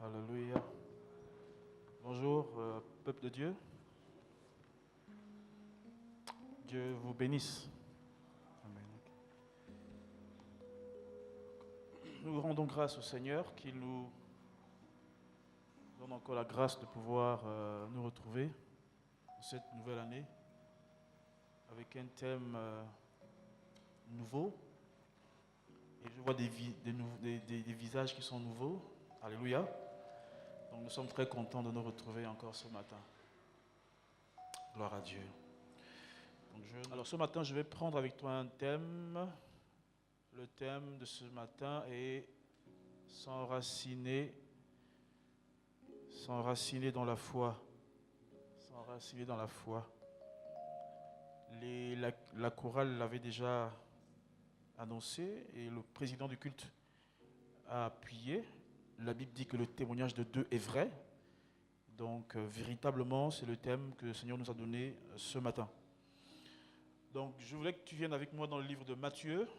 Alléluia. Bonjour, peuple de Dieu. Dieu vous bénisse. Amen. Nous rendons grâce au Seigneur qui nous donne encore la grâce de pouvoir nous retrouver dans cette nouvelle année avec un thème nouveau. Et je vois des visages qui sont nouveaux. Alléluia. Donc nous sommes très contents de nous retrouver encore ce matin. Gloire à Dieu. Alors ce matin, je vais prendre avec toi un thème. Le thème de ce matin est s'enraciner dans la foi. S'enraciner dans la foi. La chorale l'avait déjà annoncé et le président du culte a appuyé. La Bible dit que le témoignage de deux est vrai. Donc, véritablement, c'est le thème que le Seigneur nous a donné ce matin. Donc, je voulais que tu viennes avec moi dans le livre de Matthieu,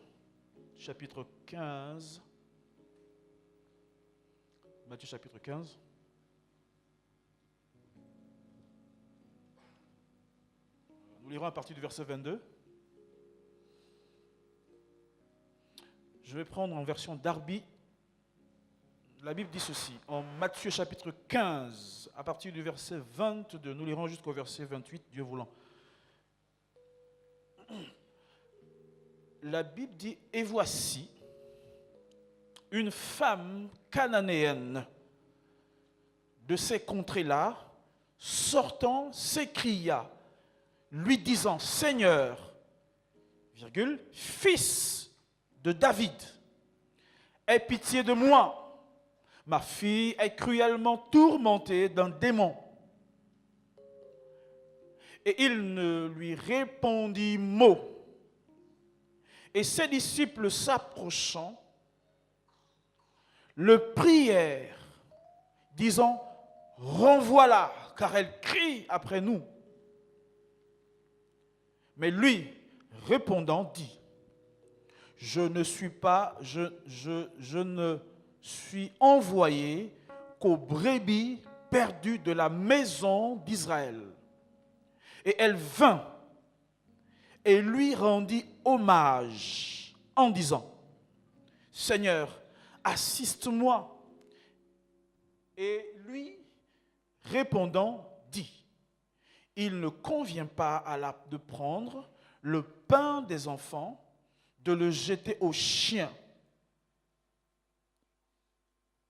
chapitre 15. Matthieu, chapitre 15. Nous lirons à partir du verset 22. Je vais prendre en version Darby. La Bible dit ceci, en Matthieu chapitre 15, à partir du verset 22, nous lirons jusqu'au verset 28, Dieu voulant. La Bible dit, et voici, une femme cananéenne de ces contrées-là, sortant, s'écria, lui disant, Seigneur, virgule, fils de David, aie pitié de moi. Ma fille est cruellement tourmentée d'un démon. Et il ne lui répondit mot. Et ses disciples s'approchant, le prièrent, disant, renvoie-la, car elle crie après nous. Mais lui, répondant, dit, je ne suis envoyé qu'aux brebis perdues de la maison d'Israël. Et elle vint et lui rendit hommage en disant, Seigneur, assiste-moi. Et lui, répondant, dit, il ne convient pas de prendre le pain des enfants, de le jeter aux chiens.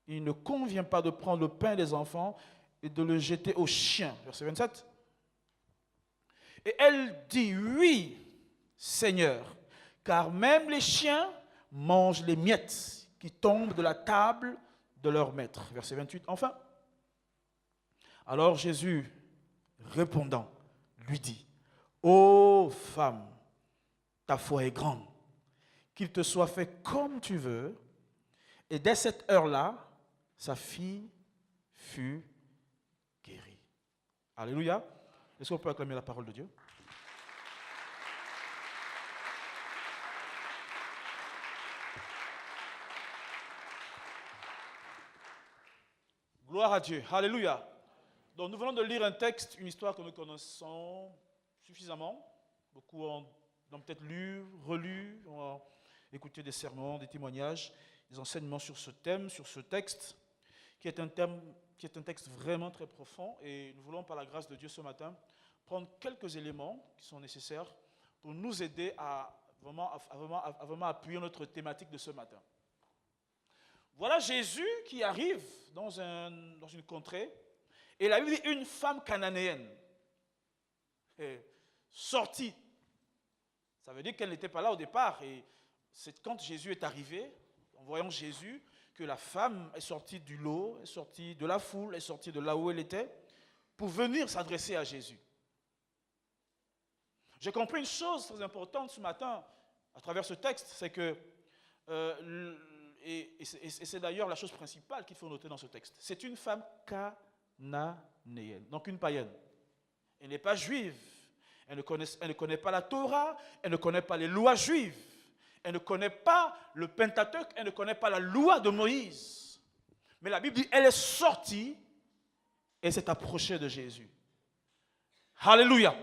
Il ne convient pas de prendre le pain des enfants et de le jeter aux chiens. Verset 27. Et elle dit, oui, Seigneur, car même les chiens mangent les miettes qui tombent de la table de leur maître. Verset 28. Enfin, alors Jésus, répondant, lui dit, ô femme, ta foi est grande, qu'il te soit fait comme tu veux. Et dès cette heure-là, sa fille fut guérie. Alléluia. Est-ce qu'on peut acclamer la parole de Dieu? Gloire à Dieu. Alléluia. Donc nous venons de lire un texte, une histoire que nous connaissons suffisamment. Beaucoup ont peut-être lu, relu, ont écouté des sermons, des témoignages, des enseignements sur ce thème, sur ce texte. Qui est un texte vraiment très profond, et nous voulons, par la grâce de Dieu ce matin, prendre quelques éléments qui sont nécessaires pour nous aider à vraiment appuyer notre thématique de ce matin. Voilà Jésus qui arrive dans une contrée, et la Bible dit une femme cananéenne est sortie. Ça veut dire qu'elle n'était pas là au départ, et c'est quand Jésus est arrivé, en voyant Jésus, que la femme est sortie du lot, est sortie de la foule, est sortie de là où elle était, pour venir s'adresser à Jésus. J'ai compris une chose très importante ce matin, à travers ce texte, c'est que, et c'est d'ailleurs la chose principale qu'il faut noter dans ce texte, c'est une femme cananéenne, donc une païenne. Elle n'est pas juive, elle ne connaît pas la Torah, elle ne connaît pas les lois juives. Elle ne connaît pas le Pentateuque, elle ne connaît pas la loi de Moïse. Mais la Bible dit, elle est sortie et s'est approchée de Jésus. Alléluia.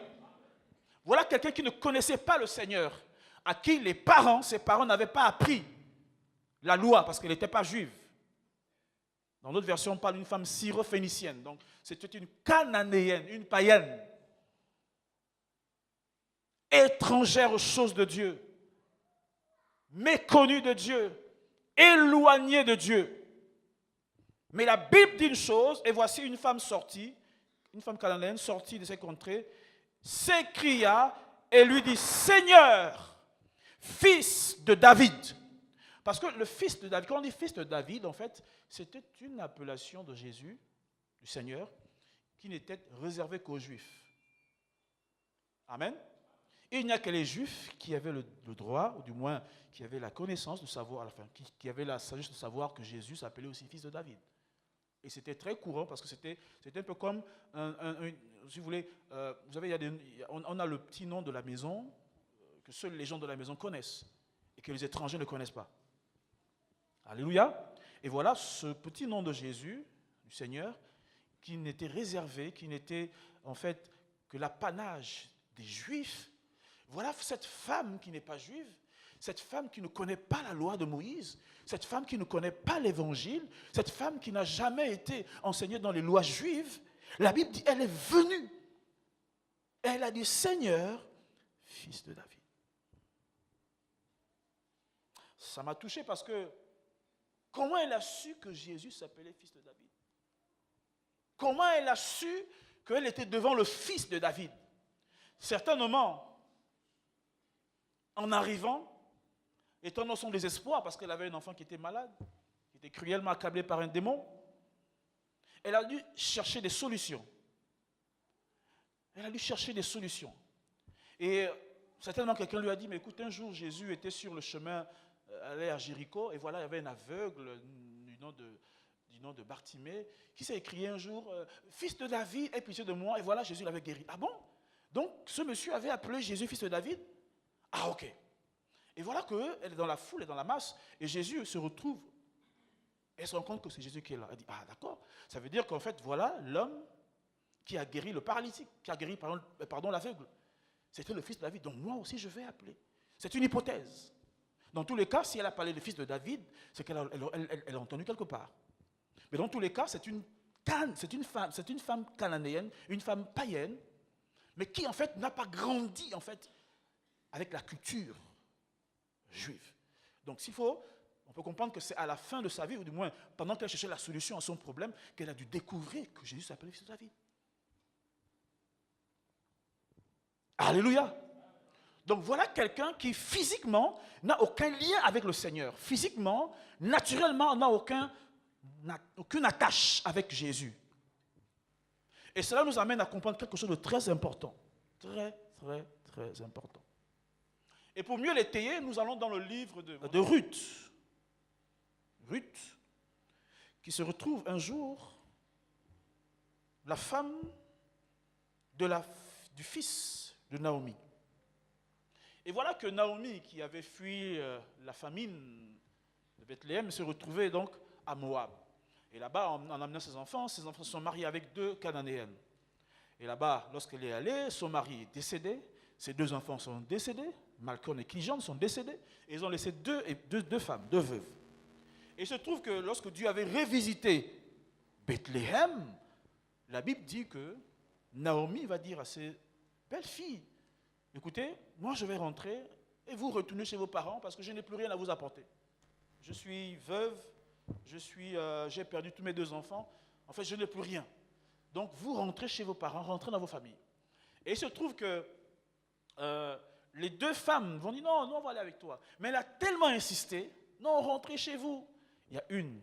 Voilà quelqu'un qui ne connaissait pas le Seigneur, à qui ses parents n'avaient pas appris la loi parce qu'elle n'était pas juive. Dans notre version, on parle d'une femme syrophénicienne. Donc, c'était une cananéenne, une païenne, étrangère aux choses de Dieu, méconnue de Dieu, éloignée de Dieu. Mais la Bible dit une chose, et voici une femme sortie, une femme cananéenne sortie de ces contrées, s'écria et lui dit, Seigneur, fils de David. Parce que le fils de David, quand on dit fils de David, en fait, c'était une appellation de Jésus, du Seigneur, qui n'était réservée qu'aux Juifs. Amen. Et il n'y a que les Juifs qui avaient le droit, ou du moins qui avaient la connaissance de savoir, enfin, qui avaient la sagesse de savoir que Jésus s'appelait aussi fils de David. Et c'était très courant parce que c'était un peu comme, si vous voulez, vous savez, on a le petit nom de la maison que seuls les gens de la maison connaissent et que les étrangers ne connaissent pas. Alléluia. Et voilà ce petit nom de Jésus, du Seigneur, qui n'était réservé, qui n'était en fait que l'apanage des Juifs. Voilà cette femme qui n'est pas juive, cette femme qui ne connaît pas la loi de Moïse, cette femme qui ne connaît pas l'évangile, cette femme qui n'a jamais été enseignée dans les lois juives. La Bible dit, elle est venue. Elle a dit, Seigneur, fils de David. Ça m'a touché parce que comment elle a su que Jésus s'appelait fils de David? Comment elle a su qu'elle était devant le fils de David? Certainement, en arrivant, étant dans son désespoir, parce qu'elle avait un enfant qui était malade, qui était cruellement accablé par un démon, elle a dû chercher des solutions. Elle a dû chercher des solutions. Et certainement quelqu'un lui a dit, mais écoute, un jour Jésus était sur le chemin, allait à Jéricho, et voilà, il y avait un aveugle du nom de Bartimée, qui s'est écrié un jour, fils de David, aie pitié de moi, et voilà, Jésus l'avait guéri. Ah bon? Donc, ce monsieur avait appelé Jésus fils de David? Ah, ok. Et voilà qu'elle est dans la foule, elle est dans la masse, et Jésus se retrouve. Elle se rend compte que c'est Jésus qui est là. Elle dit, ah d'accord, ça veut dire qu'en fait, voilà l'homme qui a guéri le paralytique, qui a guéri, pardon, l'aveugle. C'était le fils de David, donc moi aussi je vais appeler. C'est une hypothèse. Dans tous les cas, si elle a parlé du fils de David, c'est qu'elle a entendu quelque part. Mais dans tous les cas, c'est une femme cananéenne, une femme païenne, mais qui en fait n'a pas grandi en fait avec la culture juive. Donc on peut comprendre que c'est à la fin de sa vie, ou du moins pendant qu'elle cherchait la solution à son problème, qu'elle a dû découvrir que Jésus s'appelait fils de David. Alléluia. Donc voilà quelqu'un qui physiquement n'a aucun lien avec le Seigneur. Physiquement, naturellement, n'a aucune attache avec Jésus. Et cela nous amène à comprendre quelque chose de très important. Très, très, très important. Et pour mieux l'étayer, nous allons dans le livre de Ruth. Ruth, qui se retrouve un jour la femme du fils de Naomi. Et voilà que Naomi, qui avait fui la famine de Bethléem, se retrouvait donc à Moab. Et là-bas, en amenant ses enfants sont mariés avec 2 Cananéennes. Et là-bas, lorsqu'elle est allée, son mari est décédé, ses 2 enfants sont décédés, Malchon et Kijan sont décédés, et ils ont laissé deux femmes, 2 veuves. Et il se trouve que lorsque Dieu avait révisité Bethléem, la Bible dit que Naomi va dire à ses belles filles, écoutez, moi je vais rentrer et vous retournez chez vos parents parce que je n'ai plus rien à vous apporter. Je suis veuve, j'ai perdu tous mes 2 enfants, en fait je n'ai plus rien. Donc vous rentrez chez vos parents, rentrez dans vos familles. Et il se trouve que les 2 femmes vont dire non, on va aller avec toi. Mais elle a tellement insisté, non, rentrez chez vous. Il y a une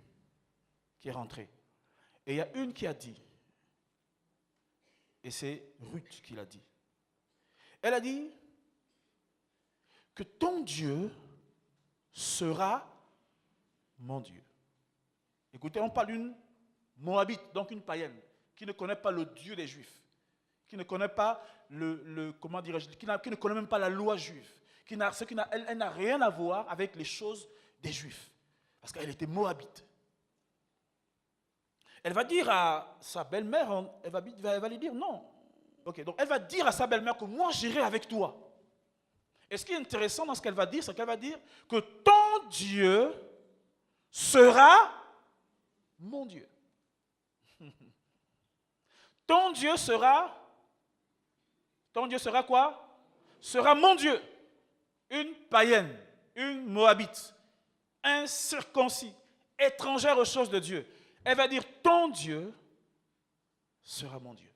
qui est rentrée. Et il y a une qui a dit, et c'est Ruth qui l'a dit. Elle a dit que ton Dieu sera mon Dieu. Écoutez, on parle d'une Moabite, donc une païenne, qui ne connaît pas le Dieu des Juifs, qui ne connaît pas comment dirais-je, qui ne connaît même pas la loi juive, elle n'a rien à voir avec les choses des Juifs, parce qu'elle était Moabite. Elle va dire à sa belle-mère, elle va lui dire non. Ok, donc elle va dire à sa belle-mère que moi j'irai avec toi. Et ce qui est intéressant dans ce qu'elle va dire, c'est qu'elle va dire que ton Dieu sera mon Dieu. Ton Dieu sera quoi? Sera mon Dieu. Une païenne, une moabite, incirconcis, étrangère aux choses de Dieu. Elle va dire, ton Dieu sera mon Dieu.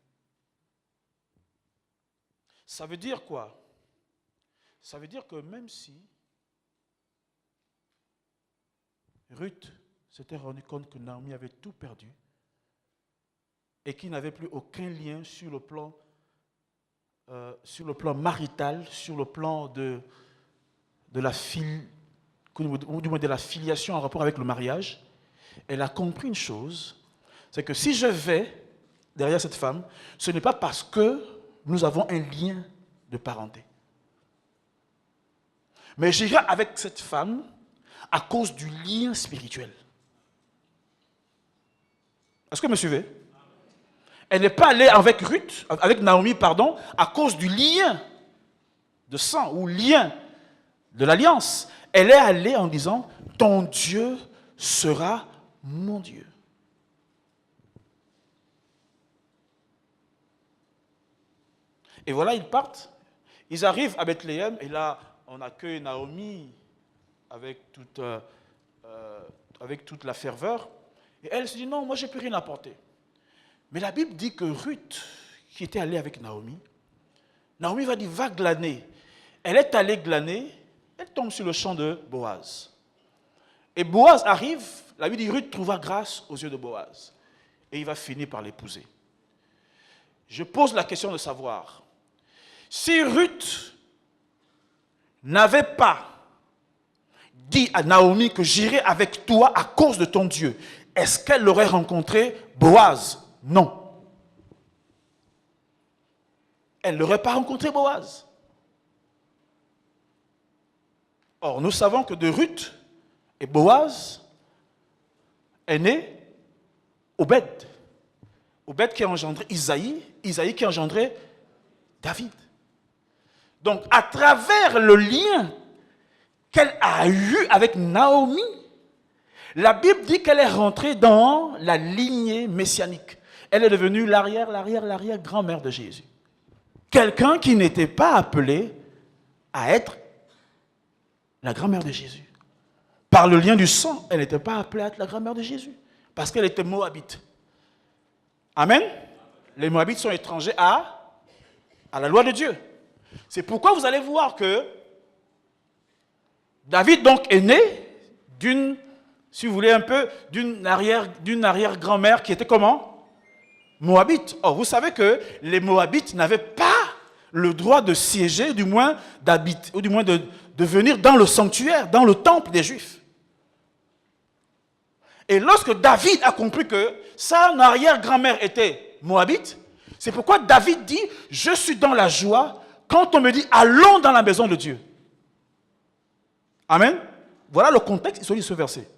Ça veut dire quoi? Ça veut dire que même si Ruth s'était rendu compte que Naomi avait tout perdu et qu'il n'avait plus aucun lien sur le plan marital, sur le plan de la filiation en rapport avec le mariage, elle a compris une chose, c'est que si je vais derrière cette femme, ce n'est pas parce que nous avons un lien de parenté. Mais j'irai avec cette femme à cause du lien spirituel. Est-ce que vous me suivez? Elle n'est pas allée avec Naomi, à cause du lien de sang ou lien de l'alliance. Elle est allée en disant, ton Dieu sera mon Dieu. Et voilà, ils partent. Ils arrivent à Bethléem et là, on accueille Naomi avec toute la ferveur. Et elle se dit, non, moi je n'ai plus rien apporter. Mais la Bible dit que Ruth, qui était allée avec Naomi va dire, va glaner. Elle est allée glaner, elle tombe sur le champ de Boaz. Et Boaz arrive, la Bible dit, Ruth trouva grâce aux yeux de Boaz. Et il va finir par l'épouser. Je pose la question de savoir, si Ruth n'avait pas dit à Naomi que j'irai avec toi à cause de ton Dieu, est-ce qu'elle aurait rencontré Boaz? Non. Elle n'aurait pas rencontré Boaz. Or, nous savons que de Ruth et Boaz est né Obed. Obed qui a engendré Isaïe, Isaïe qui a engendré David. Donc, à travers le lien qu'elle a eu avec Naomi, la Bible dit qu'elle est rentrée dans la lignée messianique. Elle est devenue l'arrière-grand-mère de Jésus. Quelqu'un qui n'était pas appelé à être la grand-mère de Jésus. Par le lien du sang, elle n'était pas appelée à être la grand-mère de Jésus. Parce qu'elle était moabite. Amen. Les moabites sont étrangers à la loi de Dieu. C'est pourquoi vous allez voir que David donc est né d'une, si vous voulez un peu, d'une arrière-grand-mère qui était comment? Moabite. Or, vous savez que les Moabites n'avaient pas le droit de siéger, du moins d'habiter, ou du moins de venir dans le sanctuaire, dans le temple des Juifs. Et lorsque David a compris que sa arrière-grand-mère était Moabite, c'est pourquoi David dit, je suis dans la joie quand on me dit, allons dans la maison de Dieu. Amen. Voilà le contexte de ce verset.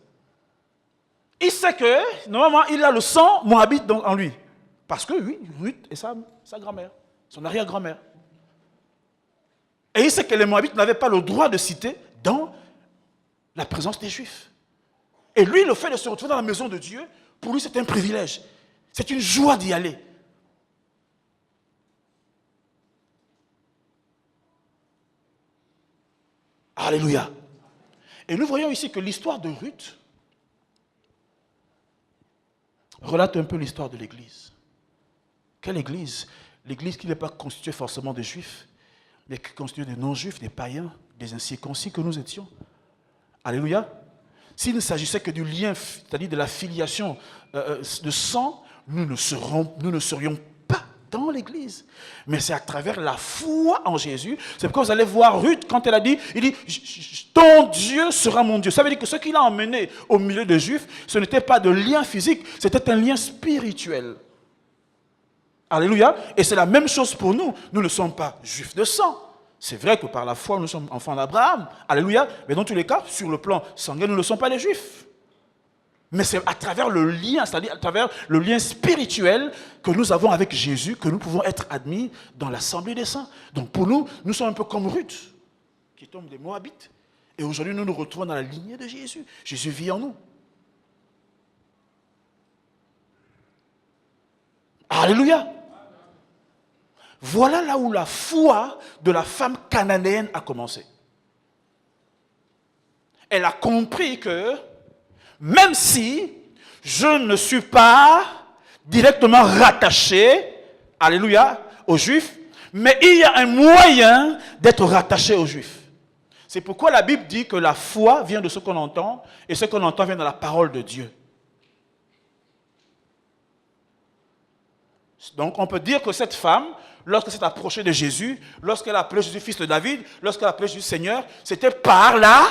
Il sait que, normalement, il a le sang moabite en lui. Parce que, oui, Ruth est sa grand-mère, son arrière-grand-mère. Et il sait que les Moabites n'avaient pas le droit de citer dans la présence des Juifs. Et lui, le fait de se retrouver dans la maison de Dieu, pour lui, c'est un privilège. C'est une joie d'y aller. Alléluia. Et nous voyons ici que l'histoire de Ruth relate un peu l'histoire de l'Église. Quelle Église? L'Église qui n'est pas constituée forcément de Juifs, mais qui est constituée de non-Juifs, des païens, des incirconcis que nous étions. Alléluia. S'il ne s'agissait que du lien, c'est-à-dire de la filiation de sang, nous ne serions pas dans l'Église. Mais c'est à travers la foi en Jésus. C'est pourquoi vous allez voir Ruth, quand elle a dit, il dit, ton Dieu sera mon Dieu. Ça veut dire que ce qu'il a emmené au milieu des Juifs, ce n'était pas de lien physique, c'était un lien spirituel. Alléluia. Et c'est la même chose pour nous. Nous ne sommes pas Juifs de sang. C'est vrai que par la foi, nous sommes enfants d'Abraham. Alléluia. Mais dans tous les cas, sur le plan sanguin, nous ne sommes pas les Juifs. Mais c'est à travers le lien, c'est-à-dire à travers le lien spirituel que nous avons avec Jésus, que nous pouvons être admis dans l'assemblée des saints. Donc pour nous, nous sommes un peu comme Ruth, qui tombe des Moabites. Et aujourd'hui, nous nous retrouvons dans la lignée de Jésus. Jésus vit en nous. Alléluia. Voilà là où la foi de la femme cananéenne a commencé. Elle a compris que même si je ne suis pas directement rattaché, alléluia, aux Juifs, mais il y a un moyen d'être rattaché aux Juifs. C'est pourquoi la Bible dit que la foi vient de ce qu'on entend, et ce qu'on entend vient de la parole de Dieu. Donc on peut dire que cette femme, lorsqu'elle s'est approchée de Jésus, lorsqu'elle a appelé Jésus fils de David, lorsqu'elle a appelé Jésus Seigneur, c'était par la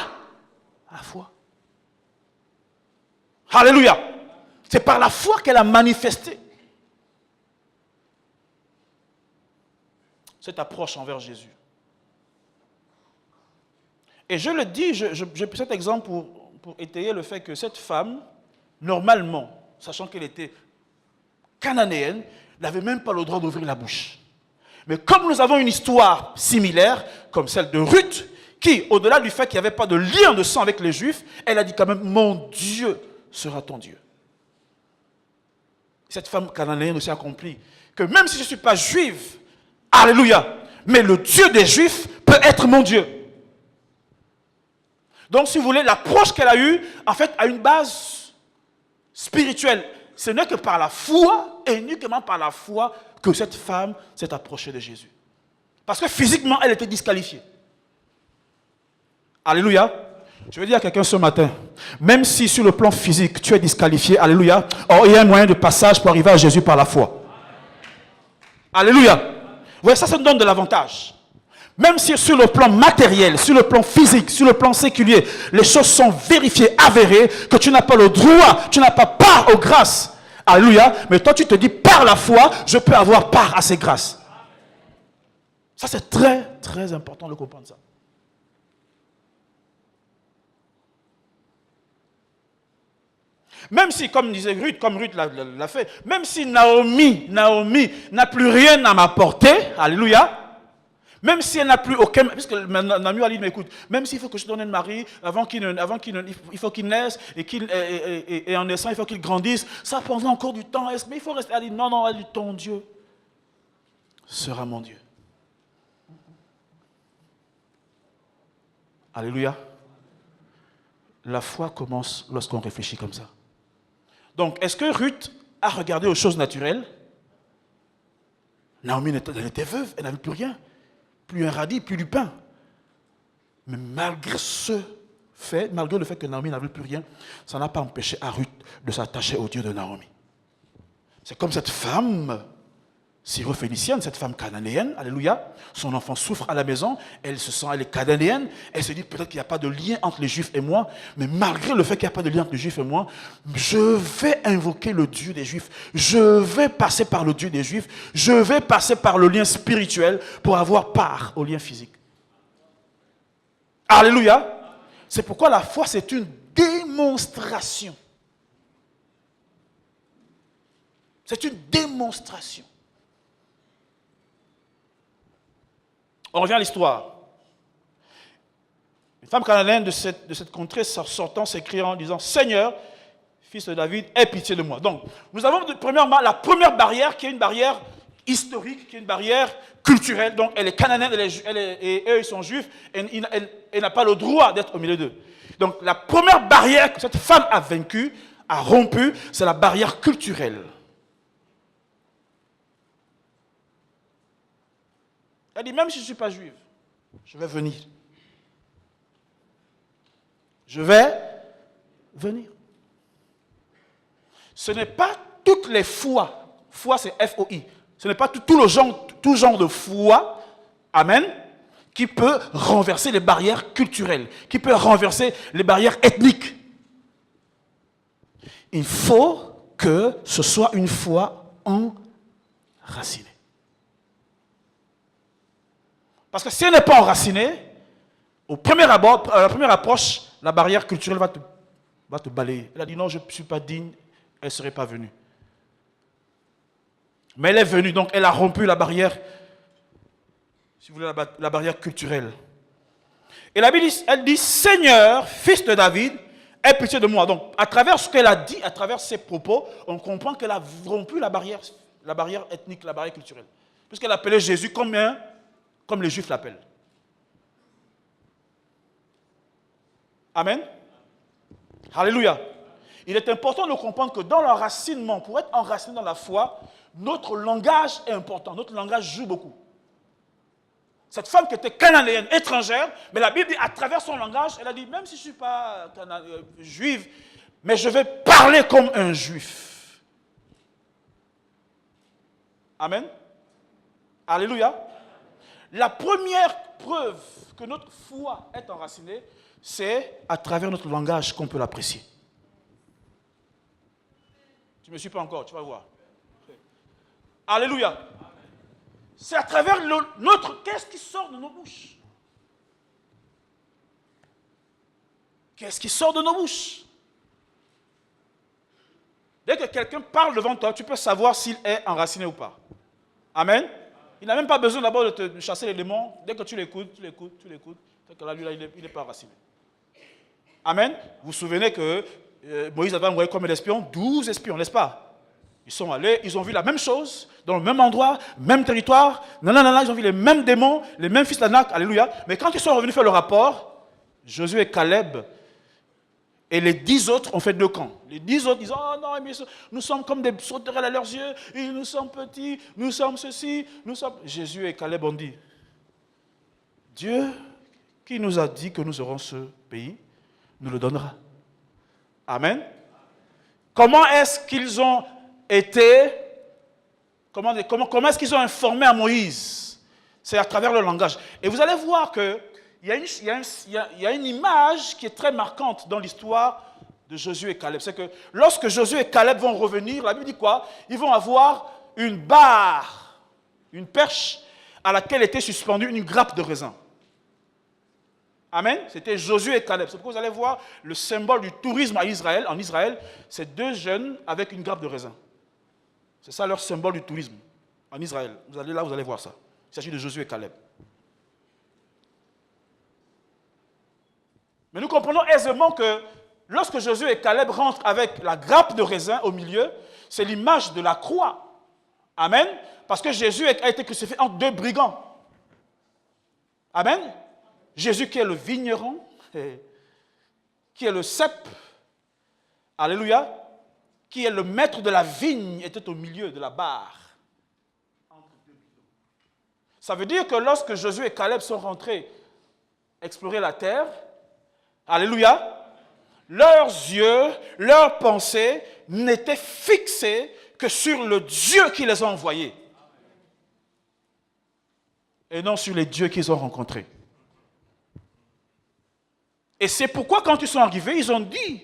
foi. Alléluia. C'est par la foi qu'elle a manifesté cette approche envers Jésus. Et je le dis, j'ai pris cet exemple pour étayer le fait que cette femme, normalement, sachant qu'elle était cananéenne, n'avait même pas le droit d'ouvrir la bouche. Mais comme nous avons une histoire similaire, comme celle de Ruth, qui, au-delà du fait qu'il n'y avait pas de lien de sang avec les Juifs, elle a dit quand même, mon Dieu sera ton Dieu. Cette femme cananéenne aussi a compris que même si je ne suis pas juive, alléluia, mais le Dieu des Juifs peut être mon Dieu. Donc, si vous voulez, l'approche qu'elle a eue, en fait, a une base spirituelle. Ce n'est que par la foi, et uniquement par la foi, que cette femme s'est approchée de Jésus. Parce que physiquement, elle était disqualifiée. Alléluia. Je veux dire à quelqu'un ce matin, même si sur le plan physique, tu es disqualifié, alléluia, il y a un moyen de passage pour arriver à Jésus par la foi. Alléluia. Vous voyez, ça nous donne de l'avantage. Même si sur le plan matériel, sur le plan physique, sur le plan séculier, les choses sont vérifiées, avérées, que tu n'as pas le droit, tu n'as pas part aux grâces. Alléluia. Mais toi, tu te dis, par la foi, je peux avoir part à ces grâces. Ça, c'est très, très important de comprendre ça. Même si, comme disait Ruth, comme Ruth l'a fait, même si Naomi n'a plus rien à m'apporter, alléluia, même si elle n'a plus aucun, puisque Naomi a dit, mais écoute, même s'il faut que je donne un mari, il faut qu'il naisse, et en naissant, il faut qu'il grandisse, ça prendra encore du temps, mais il faut rester, elle dit, non, elle dit, ton Dieu sera mon Dieu. Alléluia. La foi commence lorsqu'on réfléchit comme ça. Donc, est-ce que Ruth a regardé aux choses naturelles? Naomi elle était veuve, elle n'avait plus rien. Plus un radis, plus du pain. Mais malgré ce fait, malgré le fait que Naomi n'avait plus rien, ça n'a pas empêché à Ruth de s'attacher au Dieu de Naomi. C'est comme cette femme syro-phénicienne, cette femme cananéenne, alléluia, son enfant souffre à la maison, elle se sent, elle est cananéenne, elle se dit peut-être qu'il n'y a pas de lien entre les Juifs et moi, mais malgré le fait qu'il n'y a pas de lien entre les Juifs et moi, je vais invoquer le Dieu des Juifs, je vais passer par le Dieu des Juifs, je vais passer par le lien spirituel pour avoir part au lien physique. Alléluia. C'est pourquoi la foi, c'est une démonstration. C'est une démonstration. On revient à l'histoire. Une femme cananéenne de cette contrée sortant s'écrie en disant « Seigneur, fils de David, aie pitié de moi ». Donc, nous avons premièrement la première barrière qui est une barrière historique, qui est une barrière culturelle. Donc, elle est cananéenne et eux, ils sont juifs et elle n'a pas le droit d'être au milieu d'eux. Donc, la première barrière que cette femme a vaincue, a rompu, c'est la barrière culturelle. Elle dit, même si je ne suis pas juive, je vais venir. Je vais venir. Ce n'est pas toutes les foi. Foi, c'est F-O-I. Ce n'est pas tout genre de foi, amen, qui peut renverser les barrières culturelles, qui peut renverser les barrières ethniques. Il faut que ce soit une foi enracinée. Parce que si elle n'est pas enracinée, au premier abord, à la première approche, la barrière culturelle va te va te balayer. Elle a dit non, je ne suis pas digne, elle ne serait pas venue. Mais elle est venue, donc elle a rompu la barrière, si vous voulez, la barrière culturelle. Et la Bible, elle dit, Seigneur, fils de David, aie pitié de moi. Donc, à travers ce qu'elle a dit, à travers ses propos, on comprend qu'elle a rompu la barrière ethnique, la barrière culturelle. Puisqu'elle appelait Jésus comme les Juifs l'appellent. Amen. Alléluia. Il est important de comprendre que dans l'enracinement, pour être enraciné dans la foi, notre langage est important. Notre langage joue beaucoup. Cette femme qui était cananéenne, étrangère, mais la Bible dit, à travers son langage, elle a dit, même si je ne suis pas juive, mais je vais parler comme un juif. Amen. Alléluia. La première preuve que notre foi est enracinée, c'est à travers notre langage qu'on peut l'apprécier. Tu ne me suis pas encore, tu vas voir. Alléluia. C'est à travers notre... Qu'est-ce qui sort de nos bouches? Qu'est-ce qui sort de nos bouches? Dès que quelqu'un parle devant toi, tu peux savoir s'il est enraciné ou pas. Amen. Il n'a même pas besoin d'abord de te chasser les démons. Dès que tu l'écoutes. C'est que là, lui, il n'est pas enraciné. Amen. Vous vous souvenez que Moïse avait envoyé comme espions 12 espions, n'est-ce pas? Ils sont allés, ils ont vu la même chose, dans le même endroit, même territoire. Non, ils ont vu les mêmes démons, les mêmes fils d'Anak, alléluia. Mais quand ils sont revenus faire le rapport, Josué et Caleb et les 10 autres ont fait 2 camps. Les 10 autres disent, oh non, mais nous sommes comme des sauterelles à leurs yeux, et nous sommes petits, nous sommes ceci, nous sommes... Jésus et Caleb ont dit, Dieu qui nous a dit que nous aurons ce pays, nous le donnera. Amen. Comment est-ce qu'ils ont été, comment est-ce qu'ils ont informé à Moïse? C'est à travers le langage. Et vous allez voir qu'il y a une image qui est très marquante dans l'histoire de Josué et Caleb. C'est que lorsque Josué et Caleb vont revenir, la Bible dit quoi? Ils vont avoir une barre, une perche à laquelle était suspendue une grappe de raisin. Amen. C'était Josué et Caleb. C'est pourquoi vous allez voir le symbole du tourisme à Israël. En Israël, c'est 2 jeunes avec une grappe de raisin. C'est ça leur symbole du tourisme en Israël. Vous allez là, vous allez voir ça. Il s'agit de Josué et Caleb. Mais nous comprenons aisément que lorsque Josué et Caleb rentrent avec la grappe de raisin au milieu, c'est l'image de la croix. Amen. Parce que Jésus a été crucifié entre 2 brigands. Amen. Jésus qui est le vigneron, qui est le cep, alléluia, qui est le maître de la vigne, était au milieu de la barre. Ça veut dire que lorsque Josué et Caleb sont rentrés explorer la terre, alléluia, leurs yeux, leurs pensées n'étaient fixés que sur le Dieu qui les a envoyés. Et non sur les dieux qu'ils ont rencontrés. Et c'est pourquoi quand ils sont arrivés, ils ont dit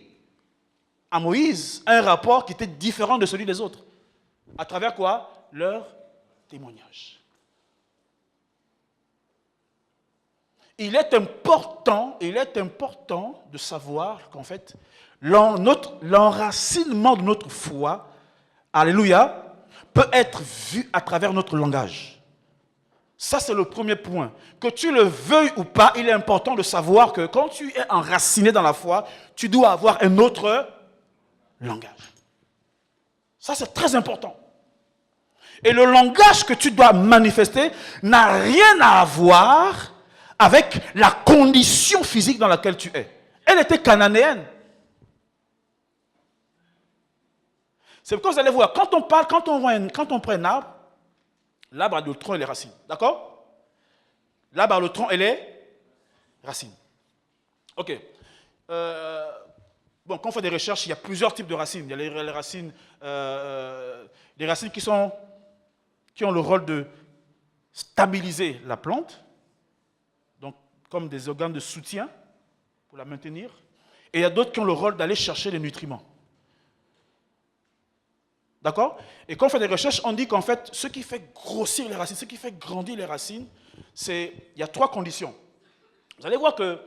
à Moïse un rapport qui était différent de celui des autres. À travers quoi? Leur témoignage. Il est important de savoir qu'en fait, l'enracinement de notre foi, alléluia, peut être vu à travers notre langage. Ça, c'est le premier point. Que tu le veuilles ou pas, il est important de savoir que quand tu es enraciné dans la foi, tu dois avoir un autre langage. Ça, c'est très important. Et le langage que tu dois manifester n'a rien à voir avec la condition physique dans laquelle tu es. Elle était cananéenne. C'est pourquoi vous allez voir, quand on prend un arbre, l'arbre a le tronc et les racines. D'accord? L'arbre a le tronc et les racines. Ok. Bon, quand on fait des recherches, il y a plusieurs types de racines. Il y a les racines qui ont le rôle de stabiliser la plante, donc comme des organes de soutien pour la maintenir. Et il y a d'autres qui ont le rôle d'aller chercher les nutriments. D'accord? Et quand on fait des recherches, on dit qu'en fait, ce qui fait grossir les racines, ce qui fait grandir les racines, il y a 3 conditions. Vous allez voir qu'il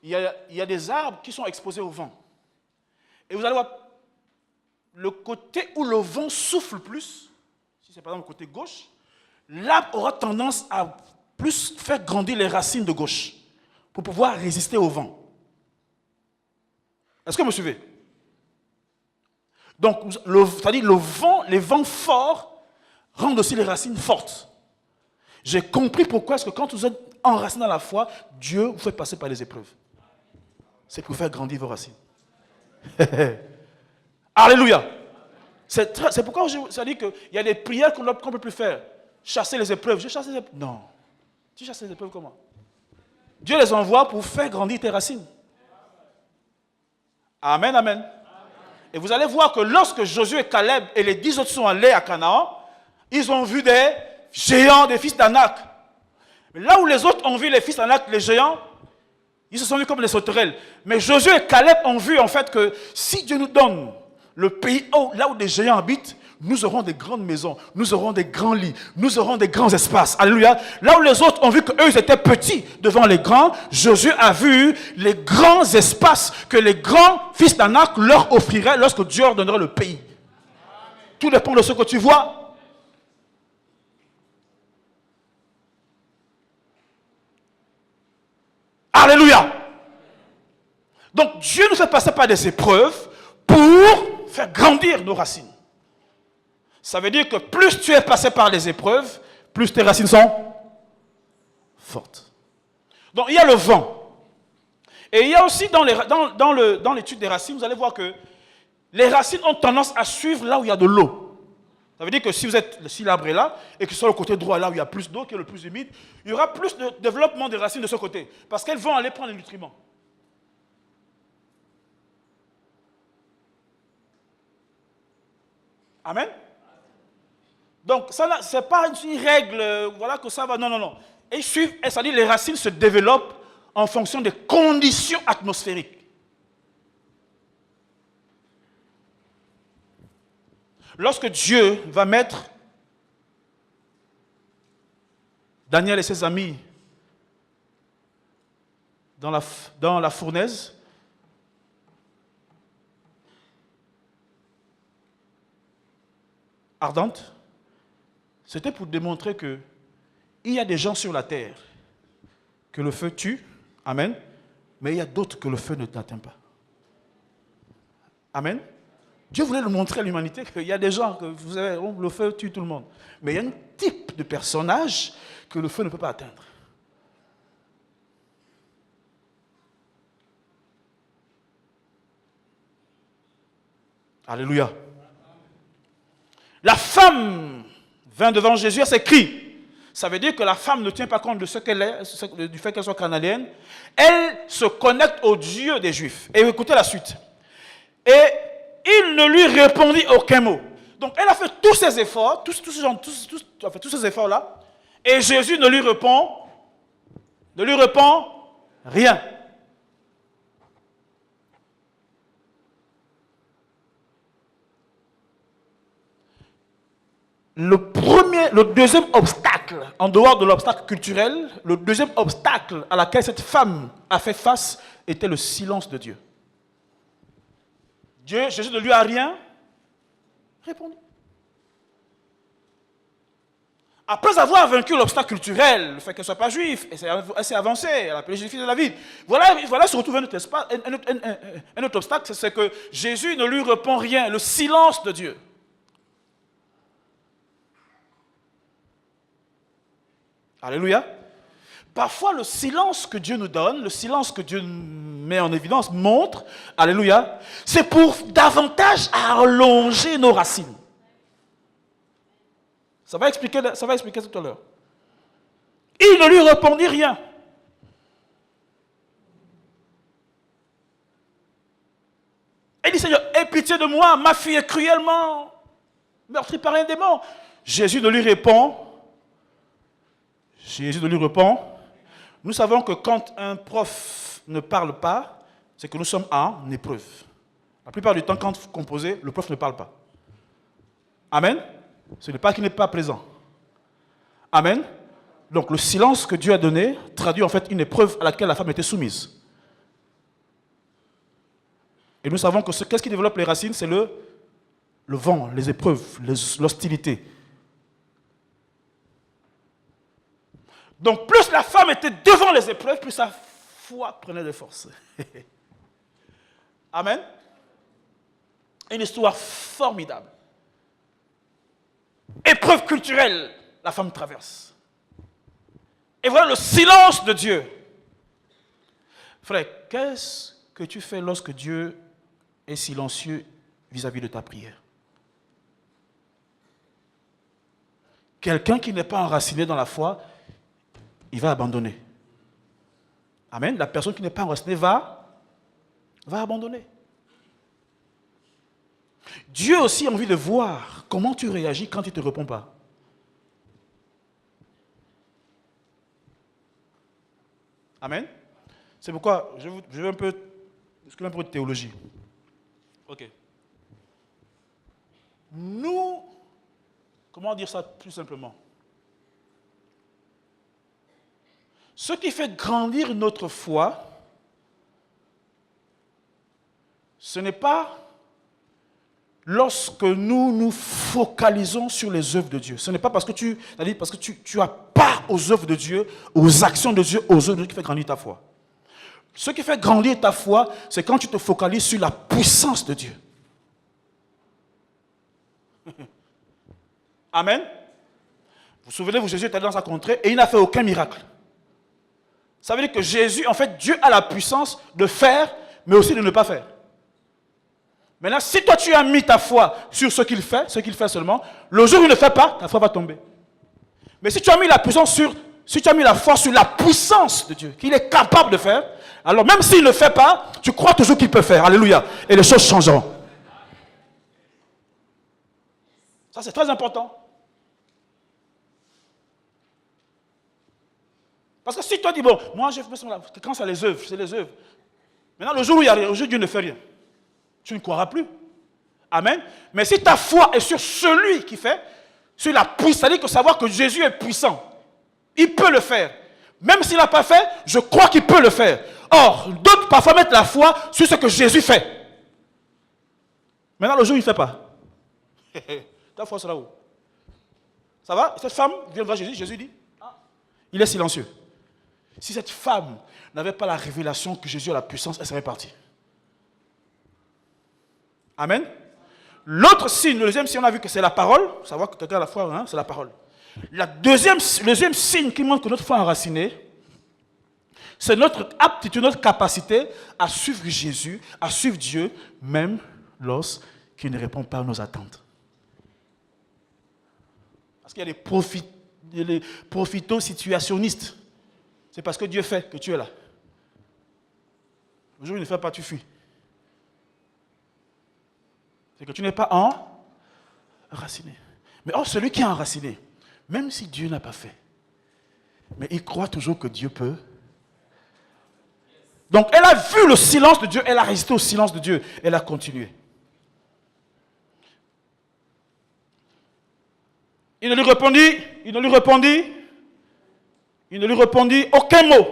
y a des arbres qui sont exposés au vent. Et vous allez voir, le côté où le vent souffle plus, si c'est par exemple le côté gauche, l'arbre aura tendance à plus faire grandir les racines de gauche pour pouvoir résister au vent. Est-ce que vous me suivez? Donc, c'est-à-dire les vents forts rendent aussi les racines fortes. J'ai compris pourquoi est-ce que quand vous êtes enraciné dans la foi, Dieu vous fait passer par les épreuves. C'est pour faire grandir vos racines. Alléluia. C'est pourquoi ça dit qu'il y a des prières qu'on ne peut plus faire. Chasser les épreuves. Je chasse les épreuves. Non. Tu chasses les épreuves comment? Dieu les envoie pour faire grandir tes racines. Amen, amen. Et vous allez voir que lorsque Josué et Caleb et les 10 autres sont allés à Canaan, ils ont vu des géants, des fils d'Anak. Mais là où les autres ont vu les fils d'Anak, les géants, ils se sont vus comme des sauterelles. Mais Josué et Caleb ont vu en fait que si Dieu nous donne le pays là où des géants habitent, nous aurons des grandes maisons, nous aurons des grands lits, nous aurons des grands espaces. Alléluia. Là où les autres ont vu qu'eux ils étaient petits devant les grands, Josué a vu les grands espaces que les grands fils d'Anak leur offriraient lorsque Dieu leur donnerait le pays. Tout dépend de ce que tu vois. Alléluia. Donc Dieu nous fait passer par des épreuves pour faire grandir nos racines. Ça veut dire que plus tu es passé par les épreuves, plus tes racines sont fortes. Donc il y a le vent. Et il y a aussi dans l'étude des racines, vous allez voir que les racines ont tendance à suivre là où il y a de l'eau. Ça veut dire que si l'arbre est là, et que sur le côté droit, là où il y a plus d'eau, qui est le plus humide, il y aura plus de développement des racines de ce côté. Parce qu'elles vont aller prendre les nutriments. Amen. Donc, ce n'est pas une règle, voilà que ça va, non, non, non. Et c'est-à-dire les racines se développent en fonction des conditions atmosphériques. Lorsque Dieu va mettre Daniel et ses amis dans la fournaise, ardente, c'était pour démontrer que il y a des gens sur la terre que le feu tue, amen, mais il y a d'autres que le feu ne n'atteint pas. Amen. Dieu voulait le montrer à l'humanité qu'il y a des gens que vous savez, le feu tue tout le monde, mais il y a un type de personnage que le feu ne peut pas atteindre. Alléluia. La femme vint devant Jésus, elle s'écrie. Ça veut dire que la femme ne tient pas compte de ce qu'elle est, du fait qu'elle soit canadienne. Elle se connecte au Dieu des Juifs. Et écoutez la suite. Et il ne lui répondit aucun mot. Donc elle a fait tous ces efforts, tous ces efforts-là, et Jésus ne lui répond rien. Le deuxième obstacle, en dehors de l'obstacle culturel, le deuxième obstacle à laquelle cette femme a fait face était le silence de Dieu. Jésus ne lui a rien répondu. Après avoir vaincu l'obstacle culturel, le fait qu'elle ne soit pas juive, elle s'est avancée, elle a appelé Jésus fils de David. Voilà se retrouve un autre obstacle, c'est que Jésus ne lui répond rien, le silence de Dieu. Alléluia. Parfois, le silence que Dieu nous donne, le silence que Dieu met en évidence, montre, alléluia, c'est pour davantage allonger nos racines. Ça va expliquer tout à l'heure. Il ne lui répondit rien. Il dit, Seigneur, aie pitié de moi, ma fille est cruellement meurtrie par un démon. Jésus ne lui répond. Nous savons que quand un prof ne parle pas, c'est que nous sommes en épreuve. La plupart du temps, quand vous composez, le prof ne parle pas. Amen. Ce n'est pas qu'il n'est pas présent. Amen. Donc le silence que Dieu a donné traduit en fait une épreuve à laquelle la femme était soumise. Et nous savons que qu'est-ce qui développe les racines? C'est le vent, les épreuves, l'hostilité. Donc plus la femme était devant les épreuves, plus sa foi prenait de force. Amen. Une histoire formidable. Épreuve culturelle, la femme traverse. Et voilà le silence de Dieu. Frère, qu'est-ce que tu fais lorsque Dieu est silencieux vis-à-vis de ta prière? Quelqu'un qui n'est pas enraciné dans la foi, il va abandonner. Amen. La personne qui n'est pas enracinée va abandonner. Dieu aussi a envie de voir comment tu réagis quand il ne te répond pas. Amen. C'est pourquoi je vais un peu de théologie. Ok. Nous, comment dire ça plus simplement? Ce qui fait grandir notre foi, ce n'est pas lorsque nous nous focalisons sur les œuvres de Dieu. Ce n'est pas parce que tu as part aux œuvres de Dieu, aux actions de Dieu, aux œuvres de Dieu qui fait grandir ta foi. Ce qui fait grandir ta foi, c'est quand tu te focalises sur la puissance de Dieu. Amen. Vous vous souvenez, Jésus était dans sa contrée et il n'a fait aucun miracle. Ça veut dire que Jésus, en fait, Dieu a la puissance de faire, mais aussi de ne pas faire. Maintenant, si toi tu as mis ta foi sur ce qu'il fait seulement, le jour où il ne fait pas, ta foi va tomber. Mais si tu as mis la puissance si tu as mis la foi sur la puissance de Dieu, qu'il est capable de faire, alors même s'il ne le fait pas, tu crois toujours qu'il peut faire. Alléluia. Et les choses changeront. Ça, c'est très important. Parce que si toi dis, bon, moi je fais ça, quand c'est les œuvres, c'est les œuvres. Maintenant, le jour où il y a rien, le jour où Dieu ne fait rien, tu ne croiras plus. Amen. Mais si ta foi est sur celui qui fait, sur la puissance, c'est-à-dire que savoir que Jésus est puissant, il peut le faire. Même s'il n'a pas fait, je crois qu'il peut le faire. Or, d'autres parfois mettent la foi sur ce que Jésus fait. Maintenant, le jour où il ne fait pas, ta foi sera où? Ça va? Cette femme vient voir Jésus, Jésus dit, ah, il est silencieux. Si cette femme n'avait pas la révélation que Jésus a la puissance, elle serait partie. Amen. L'autre signe, le deuxième signe, on a vu que c'est la parole. Savoir que quelqu'un a la foi, hein, c'est la parole. Le deuxième signe qui montre que notre foi est enracinée, c'est notre aptitude, notre capacité à suivre Jésus, à suivre Dieu, même lorsqu'il ne répond pas à nos attentes. Parce qu'il y a des profito-situationnistes. C'est parce que Dieu fait que tu es là. Le jour où il ne fait pas, tu fuis. C'est que tu n'es pas enraciné. Mais celui qui est enraciné, même si Dieu n'a pas fait, mais il croit toujours que Dieu peut. Donc elle a vu le silence de Dieu, elle a résisté au silence de Dieu, elle a continué. Il ne lui répondit aucun mot.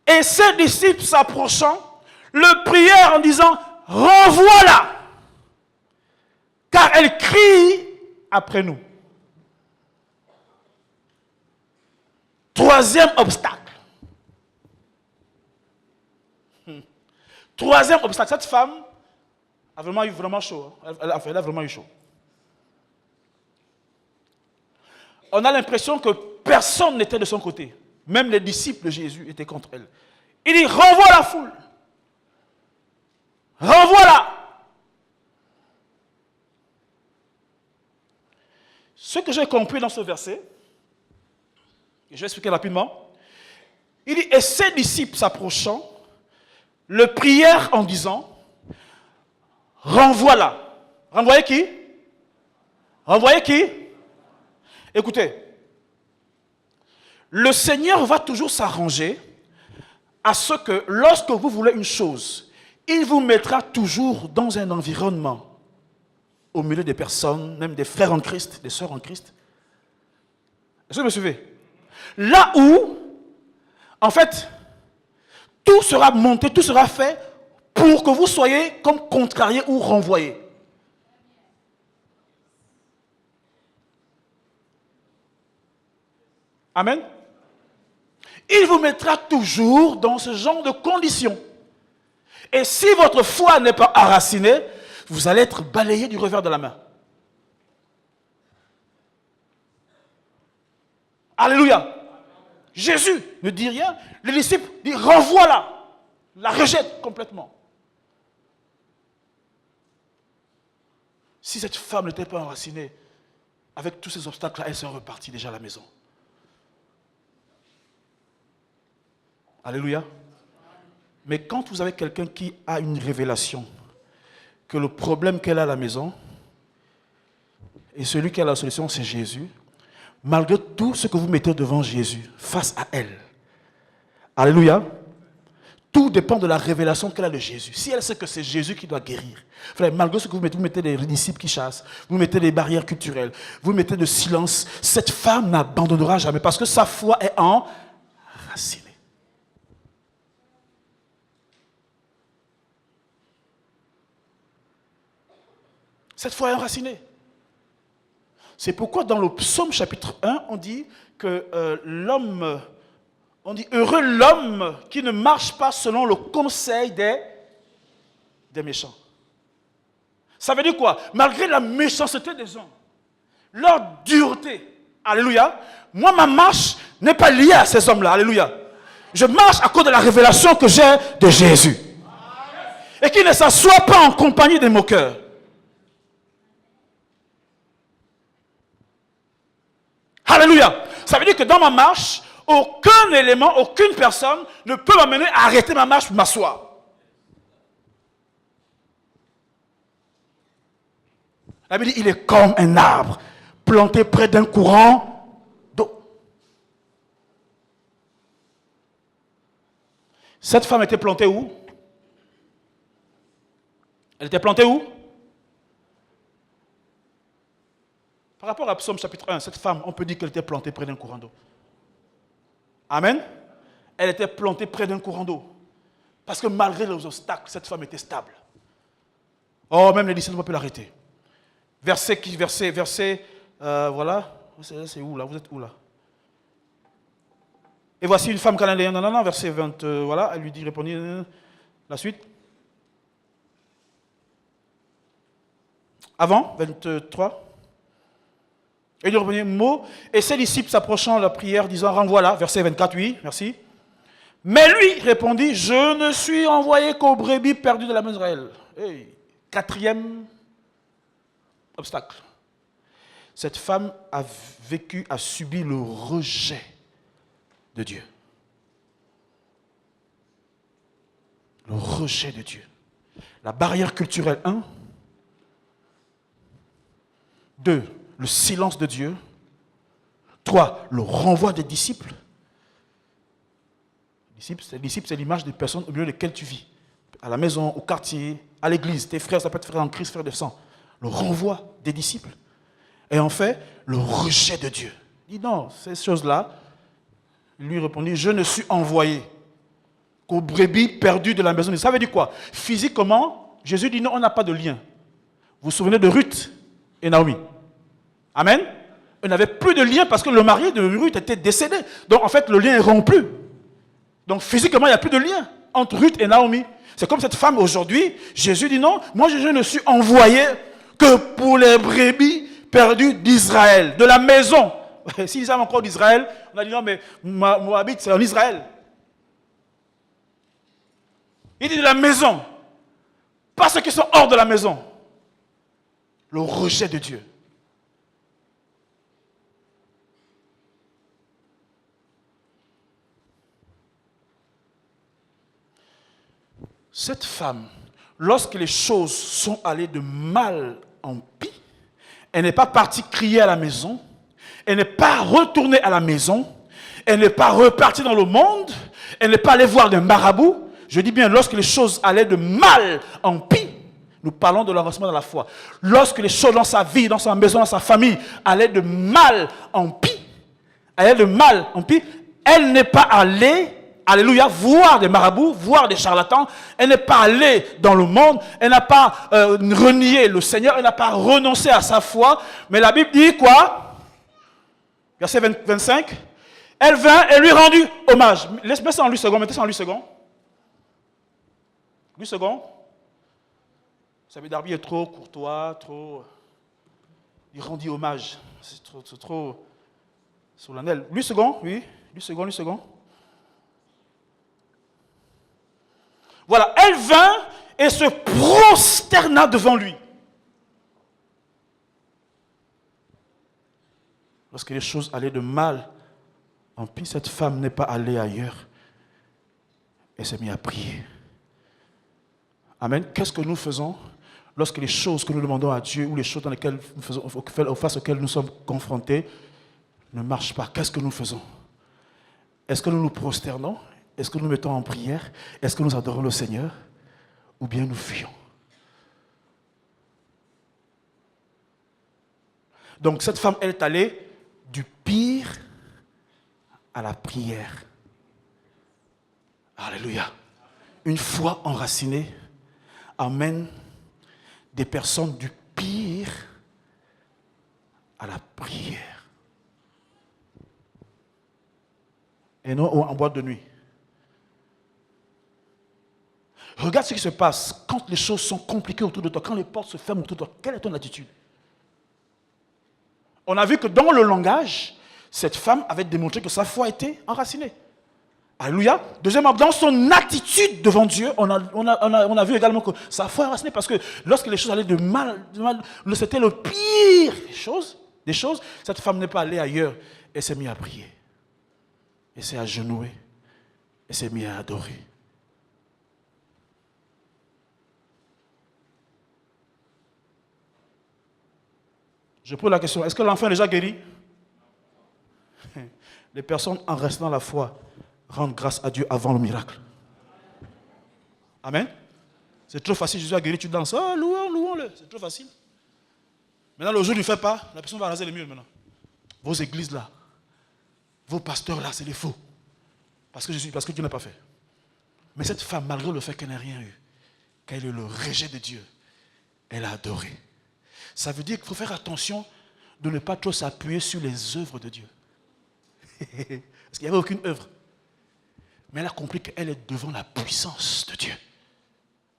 Et ses disciples s'approchant, le prièrent en disant, renvoie-la, car elle crie après nous. Troisième obstacle. Troisième obstacle. Cette femme a vraiment eu chaud. Elle a vraiment eu chaud. On a l'impression que personne n'était de son côté. Même les disciples de Jésus étaient contre elle. Il dit, renvoie la foule. Renvoie-la. Ce que j'ai compris dans ce verset, et je vais expliquer rapidement, il dit, et ses disciples s'approchant, le prièrent en disant, renvoie-la. Renvoyez qui? Renvoyez qui? Écoutez, le Seigneur va toujours s'arranger à ce que lorsque vous voulez une chose, il vous mettra toujours dans un environnement, au milieu des personnes, même des frères en Christ, des sœurs en Christ. Est-ce que vous me suivez? Là où, en fait, tout sera monté, tout sera fait pour que vous soyez comme contrariés ou renvoyés. Amen. Il vous mettra toujours dans ce genre de conditions. Et si votre foi n'est pas enracinée, vous allez être balayé du revers de la main. Alléluia. Jésus ne dit rien. Les disciples disent renvoie-la. La rejette complètement. Si cette femme n'était pas enracinée, avec tous ces obstacles-là, elle serait repartie déjà à la maison. Alléluia. Mais quand vous avez quelqu'un qui a une révélation, que le problème qu'elle a à la maison, et celui qui a la solution, c'est Jésus, malgré tout ce que vous mettez devant Jésus, face à elle, alléluia, tout dépend de la révélation qu'elle a de Jésus. Si elle sait que c'est Jésus qui doit guérir, frère, malgré ce que vous mettez des disciples qui chassent, vous mettez des barrières culturelles, vous mettez de silence, cette femme n'abandonnera jamais parce que sa foi est enracinée. Cette foi est enracinée. C'est pourquoi dans le psaume chapitre 1, on dit que on dit heureux l'homme qui ne marche pas selon le conseil des méchants. Ça veut dire quoi? Malgré la méchanceté des gens, leur dureté, alléluia, moi ma marche n'est pas liée à ces hommes-là, alléluia. Je marche à cause de la révélation que j'ai de Jésus. Et qui ne s'assoit pas en compagnie des moqueurs. Alléluia. Ça veut dire que dans ma marche, aucun élément, aucune personne ne peut m'amener à arrêter ma marche pour m'asseoir. La Bible dit, il est comme un arbre planté près d'un courant d'eau. Cette femme était plantée où? Elle était plantée où? Par rapport à Psaume chapitre 1, cette femme, on peut dire qu'elle était plantée près d'un courant d'eau. Amen. Elle était plantée près d'un courant d'eau. Parce que malgré les obstacles, cette femme était stable. Oh, même les disciples ne peuvent pas l'arrêter. Voilà. C'est où là? Vous êtes où là? Et voici une femme cananéenne. Non, verset 20. Voilà, elle lui dit, répondit, la suite. Avant, 23. Et il lui répondit, mot, et ses disciples s'approchant de la prière, disant, renvoie-la, verset 24, oui, merci. Mais lui répondit, je ne suis envoyé qu'aux brebis perdues de la maison d'Israël. Hey, quatrième obstacle. Cette femme a subi le rejet de Dieu. Le rejet de Dieu. La barrière culturelle, 1. 2. Le silence de Dieu. 3. Le renvoi des disciples. Les disciples, c'est l'image des personnes au milieu desquelles tu vis. À la maison, au quartier, à l'église. Tes frères, ça peut être frère en Christ, frère de sang. Le renvoi des disciples. Et en fait, le rejet de Dieu. Il dit non, ces choses-là. Il lui répondit, je ne suis envoyé qu'aux brebis perdues de la maison. Ça veut dire quoi? Physiquement, Jésus dit non, on n'a pas de lien. Vous vous souvenez de Ruth et Naomi? Amen. On n'avait plus de lien parce que le mari de Ruth était décédé. Donc en fait, le lien est rompu. Donc physiquement, il n'y a plus de lien entre Ruth et Naomi. C'est comme cette femme aujourd'hui. Jésus dit non, moi je ne suis envoyé que pour les brebis perdues d'Israël, de la maison. S'ils savent encore d'Israël, on a dit non, mais Moabit, c'est en Israël. Il dit de la maison. Pas ceux qui sont hors de la maison. Le rejet de Dieu. Cette femme, lorsque les choses sont allées de mal en pis, elle n'est pas partie crier à la maison, elle n'est pas retournée à la maison, elle n'est pas repartie dans le monde, elle n'est pas allée voir des marabouts. Je dis bien, lorsque les choses allaient de mal en pis, nous parlons de l'avancement dans la foi. Lorsque les choses dans sa vie, dans sa maison, dans sa famille, allaient de mal en pis, elle n'est pas allée Alléluia, voir des marabouts, voir des charlatans. Elle n'est pas allée dans le monde, elle n'a pas renié le Seigneur, elle n'a pas renoncé à sa foi. Mais la Bible dit quoi? Verset 25. Elle vint et lui rendit hommage. Mets ça en 8 secondes, mettez ça en 8 secondes. 8 secondes. Vous savez, Darby est trop courtois, trop... Il rendit hommage. C'est trop solennel. 8 secondes, oui. 8 secondes. Voilà, elle vint et se prosterna devant lui. Lorsque les choses allaient de mal en pis, cette femme n'est pas allée ailleurs. Elle s'est mise à prier. Amen. Qu'est-ce que nous faisons lorsque les choses que nous demandons à Dieu ou les choses dans lesquelles nous faisons, face auxquelles nous sommes confrontés ne marchent pas? Qu'est-ce que nous faisons? Est-ce que nous nous prosternons? Est-ce que nous mettons en prière? Est-ce que nous adorons le Seigneur? Ou bien nous fuyons? Donc cette femme, elle est allée du pire à la prière. Alléluia. Une foi enracinée amène des personnes du pire à la prière. Et non en boîte de nuit. Regarde ce qui se passe quand les choses sont compliquées autour de toi, quand les portes se ferment autour de toi. Quelle est ton attitude? On a vu que dans le langage, cette femme avait démontré que sa foi était enracinée. Alléluia. Deuxièmement, dans son attitude devant Dieu, on a vu également que sa foi est enracinée parce que lorsque les choses allaient de mal, c'était le pire des choses, cette femme n'est pas allée ailleurs. Elle s'est mise à prier. Elle s'est agenouée. Elle s'est mise à adorer. Je pose la question, est-ce que l'enfant est déjà guéri? Les personnes en restant dans la foi rendent grâce à Dieu avant le miracle. Amen. C'est trop facile, Jésus a guéri, tu danses. Oh, louons-le. C'est trop facile. Maintenant, le jour où tu ne fais pas, la personne va raser les murs maintenant. Vos églises là, vos pasteurs là, c'est des faux. Parce que Dieu n'a pas fait. Mais cette femme, malgré le fait qu'elle n'ait rien eu, qu'elle ait eu le rejet de Dieu, elle a adoré. Ça veut dire qu'il faut faire attention de ne pas trop s'appuyer sur les œuvres de Dieu. Parce qu'il n'y avait aucune œuvre. Mais elle a compris qu'elle est devant la puissance de Dieu.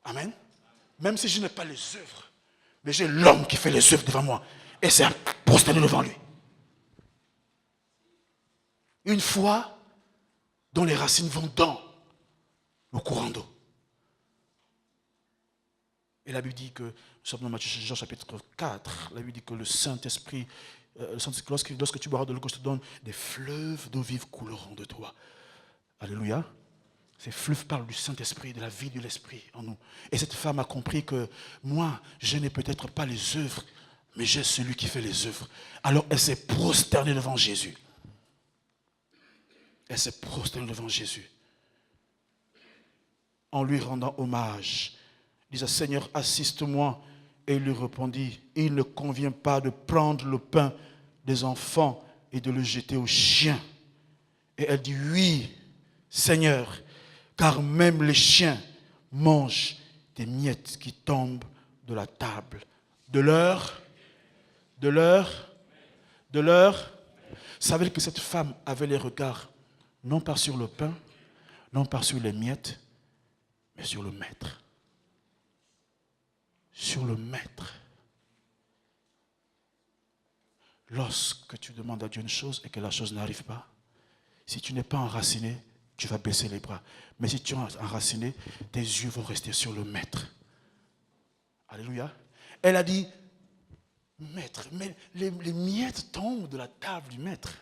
Amen. Même si je n'ai pas les œuvres, mais j'ai l'homme qui fait les œuvres devant moi. Et c'est prosterné devant lui. Une foi dont les racines vont dans le courant d'eau. Et la Bible dit que, nous sommes dans Jean chapitre 4, la Bible dit que le Saint-Esprit, lorsque tu boiras de l'eau que je te donne, des fleuves d'eau vive couleront de toi. Alléluia. Ces fleuves parlent du Saint-Esprit, de la vie de l'Esprit en nous. Et cette femme a compris que moi, je n'ai peut-être pas les œuvres, mais j'ai celui qui fait les œuvres. Alors elle s'est prosternée devant Jésus. Elle s'est prosternée devant Jésus. En lui rendant hommage. Il disait, Seigneur, assiste-moi. Et il lui répondit, il ne convient pas de prendre le pain des enfants et de le jeter aux chiens. Et elle dit, oui, Seigneur, car même les chiens mangent des miettes qui tombent de la table. De leur. Ça veut dire que cette femme avait les regards, non pas sur le pain, non pas sur les miettes, mais sur le maître. Sur le maître. Lorsque tu demandes à Dieu une chose et que la chose n'arrive pas, si tu n'es pas enraciné, tu vas baisser les bras. Mais si tu es enraciné, tes yeux vont rester sur le maître. Alléluia. Elle a dit, maître, mais les miettes tombent de la table du maître.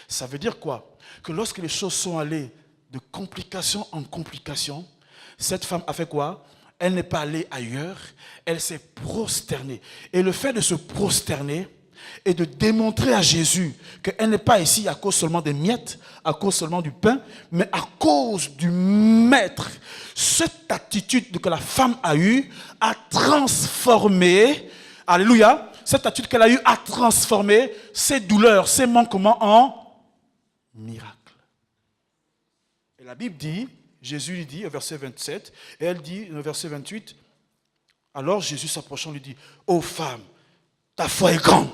Ça veut dire quoi? Que lorsque les choses sont allées de complication en complication, cette femme a fait quoi? Elle n'est pas allée ailleurs, elle s'est prosternée. Et le fait de se prosterner et de démontrer à Jésus qu'elle n'est pas ici à cause seulement des miettes, à cause seulement du pain, mais à cause du maître. Cette attitude que la femme a eue a transformé, alléluia, cette attitude qu'elle a eue a transformé ses douleurs, ses manquements en miracles. La Bible dit, Jésus lui dit au verset 27, et elle dit au verset 28, alors Jésus s'approchant lui dit, ô femme, ta foi est grande.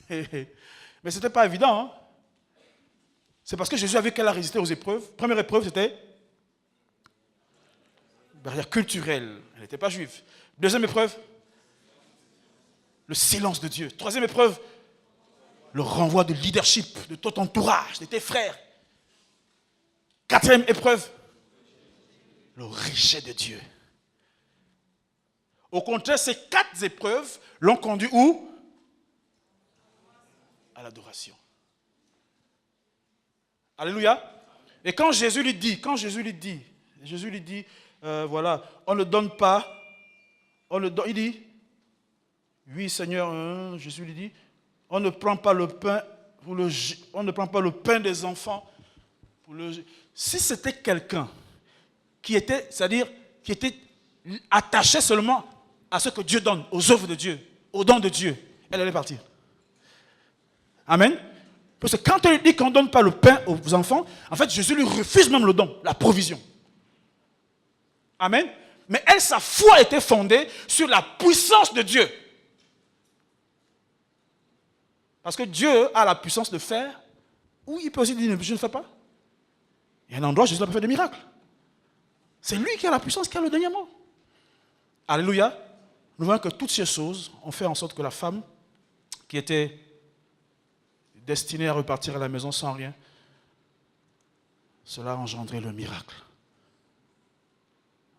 Mais ce n'était pas évident. Hein? C'est parce que Jésus a vu qu'elle a résisté aux épreuves. Première épreuve, c'était barrière culturelle. Elle n'était pas juive. Deuxième épreuve, le silence de Dieu. Troisième épreuve, le renvoi de leadership de ton entourage, de tes frères. Quatrième épreuve, le rejet de Dieu. Au contraire, ces 4 épreuves l'ont conduit où? À l'adoration. Alléluia. Et quand Jésus lui dit, voilà, on ne donne pas, il dit, oui Seigneur, Jésus lui dit, on ne prend pas le pain, on ne prend pas le pain des enfants. Si c'était quelqu'un qui était, c'est-à-dire, qui était attaché seulement à ce que Dieu donne, aux œuvres de Dieu, aux dons de Dieu, elle allait partir. Amen. Parce que quand elle dit qu'on ne donne pas le pain aux enfants, en fait, Jésus lui refuse même le don, la provision. Amen. Mais elle, sa foi était fondée sur la puissance de Dieu. Parce que Dieu a la puissance de faire, ou il peut aussi dire, je ne fais pas. Il y a un endroit où Jésus n'a pas fait de miracle. C'est lui qui a la puissance, qui a le dernier mot. Alléluia. Nous voyons que toutes ces choses ont fait en sorte que la femme, qui était destinée à repartir à la maison sans rien, cela a engendré le miracle.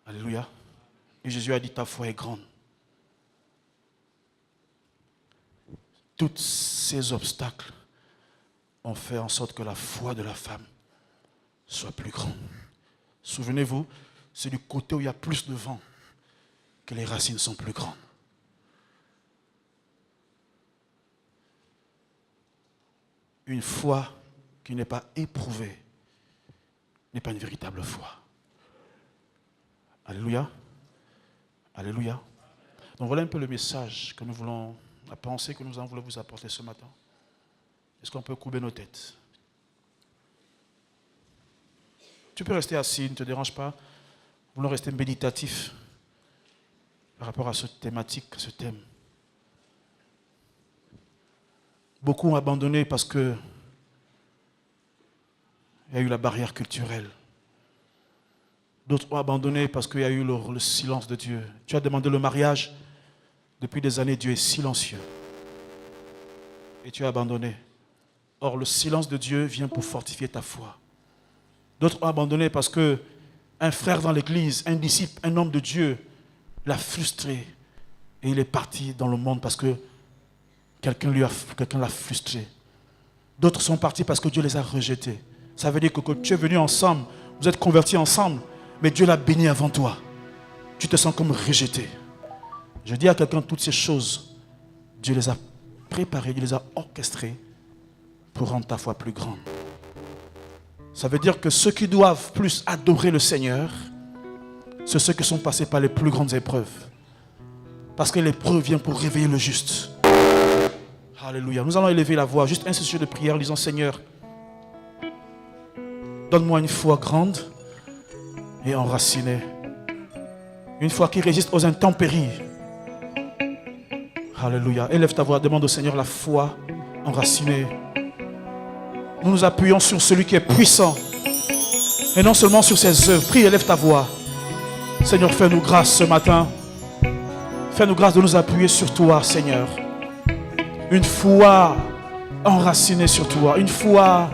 Alléluia. Et Jésus a dit, ta foi est grande. Tous ces obstacles ont fait en sorte que la foi de la femme soit plus grande. Souvenez-vous, c'est du côté où il y a plus de vent que les racines sont plus grandes. Une foi qui n'est pas éprouvée n'est pas une véritable foi. Alléluia. Alléluia. Donc voilà un peu le message que nous voulons, la pensée que nous avons voulu vous apporter ce matin. Est-ce qu'on peut courber nos têtes? Tu peux rester assis, ne te dérange pas. Nous voulons rester méditatifs par rapport à cette thématique, ce thème. Beaucoup ont abandonné parce que il y a eu la barrière culturelle. D'autres ont abandonné parce qu'il y a eu le silence de Dieu. Tu as demandé le mariage. Depuis des années, Dieu est silencieux. Et tu as abandonné. Or, le silence de Dieu vient pour fortifier ta foi. D'autres ont abandonné parce que un frère dans l'église, un disciple, un homme de Dieu l'a frustré. Et il est parti dans le monde parce que quelqu'un l'a frustré. D'autres sont partis parce que Dieu les a rejetés. Ça veut dire que quand tu es venu ensemble, vous êtes convertis ensemble, mais Dieu l'a béni avant toi. Tu te sens comme rejeté. Je dis à quelqu'un, toutes ces choses, Dieu les a préparées, Dieu les a orchestrées pour rendre ta foi plus grande. Ça veut dire que ceux qui doivent plus adorer le Seigneur, c'est ceux qui sont passés par les plus grandes épreuves. Parce que l'épreuve vient pour réveiller le juste. Alléluia. Nous allons élever la voix, juste un sujet de prière, disant, Seigneur, donne-moi une foi grande et enracinée. Une foi qui résiste aux intempéries. Alléluia. Élève ta voix, demande au Seigneur la foi enracinée. Nous nous appuyons sur celui qui est puissant et non seulement sur ses œuvres. Prie, élève ta voix. Seigneur, fais-nous grâce ce matin. Fais-nous grâce de nous appuyer sur toi, Seigneur. Une foi enracinée sur toi. Une foi,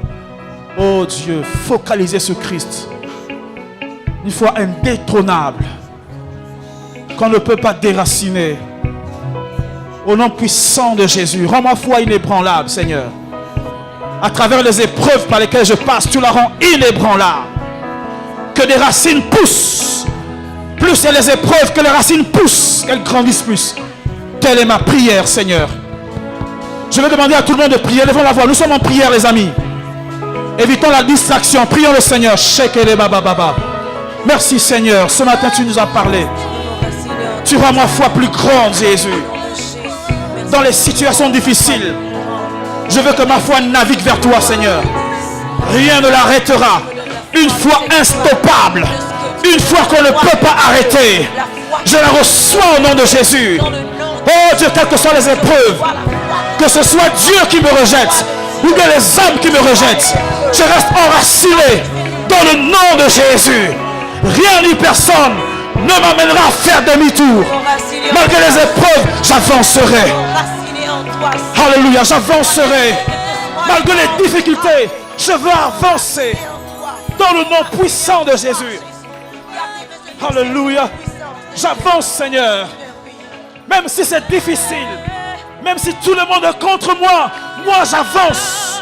oh Dieu, focalisée sur Christ. Une foi indétrônable qu'on ne peut pas déraciner. Au nom puissant de Jésus, rends ma foi inébranlable, Seigneur. À travers les épreuves par lesquelles je passe, tu la rends inébranlable. Que des racines poussent. Plus il y a les épreuves, que les racines poussent, qu'elles grandissent plus. Telle est ma prière, Seigneur. Je vais demander à tout le monde de prier. Levons la voix. Nous sommes en prière, les amis. Évitons la distraction. Prions le Seigneur. Merci, Seigneur. Ce matin, tu nous as parlé. Tu rends ma foi plus grande, Jésus. Dans les situations difficiles, je veux que ma foi navigue vers toi, Seigneur. Rien ne l'arrêtera. Une foi instoppable. Une foi qu'on ne peut pas arrêter. Je la reçois au nom de Jésus. Oh Dieu, quelles que soient les épreuves, que ce soit Dieu qui me rejette ou bien les hommes qui me rejettent, je reste enraciné dans le nom de Jésus. Rien ni personne ne m'amènera à faire demi-tour. Malgré les épreuves, j'avancerai. Alléluia, j'avancerai. Malgré les difficultés, je veux avancer dans le nom puissant de Jésus. Alléluia. J'avance, Seigneur. Même si c'est difficile, même si tout le monde est contre moi, moi j'avance.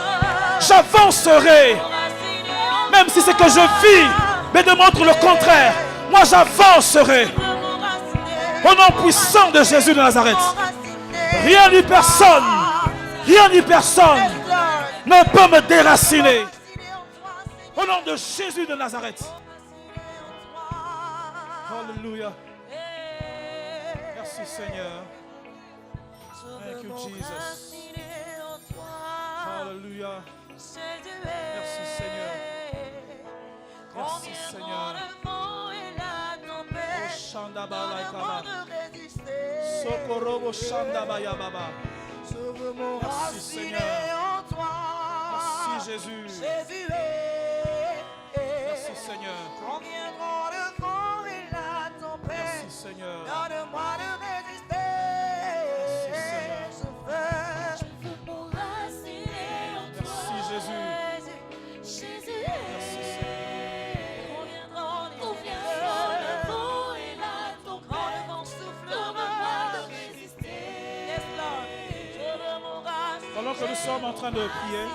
J'avancerai. Même si ce que je vis me démontre le contraire, moi j'avancerai. Au nom puissant de Jésus de Nazareth. Rien ni personne ne peut me déraciner. Au nom de Jésus de Nazareth. Alléluia. Merci Seigneur. Thank you Jesus. Alléluia. Merci Seigneur. Merci Seigneur. Sokorobo Shandabaya Baba. Merci Seigneur. Merci Jésus. Merci Seigneur. Merci Seigneur. Merci Jésus. Merci Pendant que nous sommes en train de prier,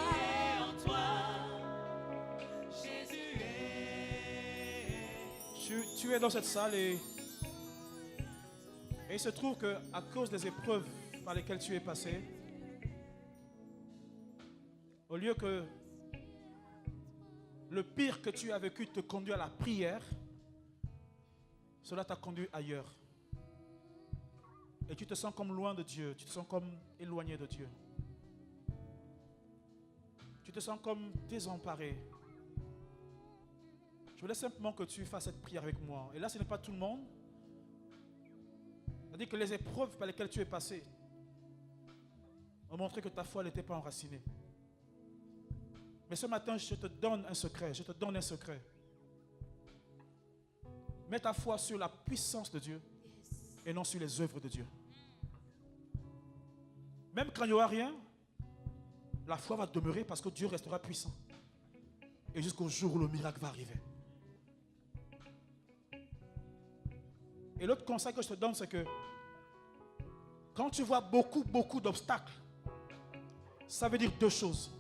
tu es dans cette salle et il se trouve qu'à cause des épreuves par lesquelles tu es passé, au lieu que le pire que tu as vécu te conduit à la prière, cela t'a conduit ailleurs. Et tu te sens comme loin de Dieu, tu te sens comme éloigné de Dieu. Tu te sens comme désemparé. Je voulais simplement que tu fasses cette prière avec moi. Et là, ce n'est pas tout le monde. C'est-à-dire que les épreuves par lesquelles tu es passé ont montré que ta foi n'était pas enracinée. Mais ce matin, je te donne un secret. Je te donne un secret. Mets ta foi sur la puissance de Dieu et non sur les œuvres de Dieu. Même quand il n'y aura rien, la foi va demeurer parce que Dieu restera puissant. Et jusqu'au jour où le miracle va arriver. Et l'autre conseil que je te donne, c'est que quand tu vois beaucoup d'obstacles, ça veut dire deux choses.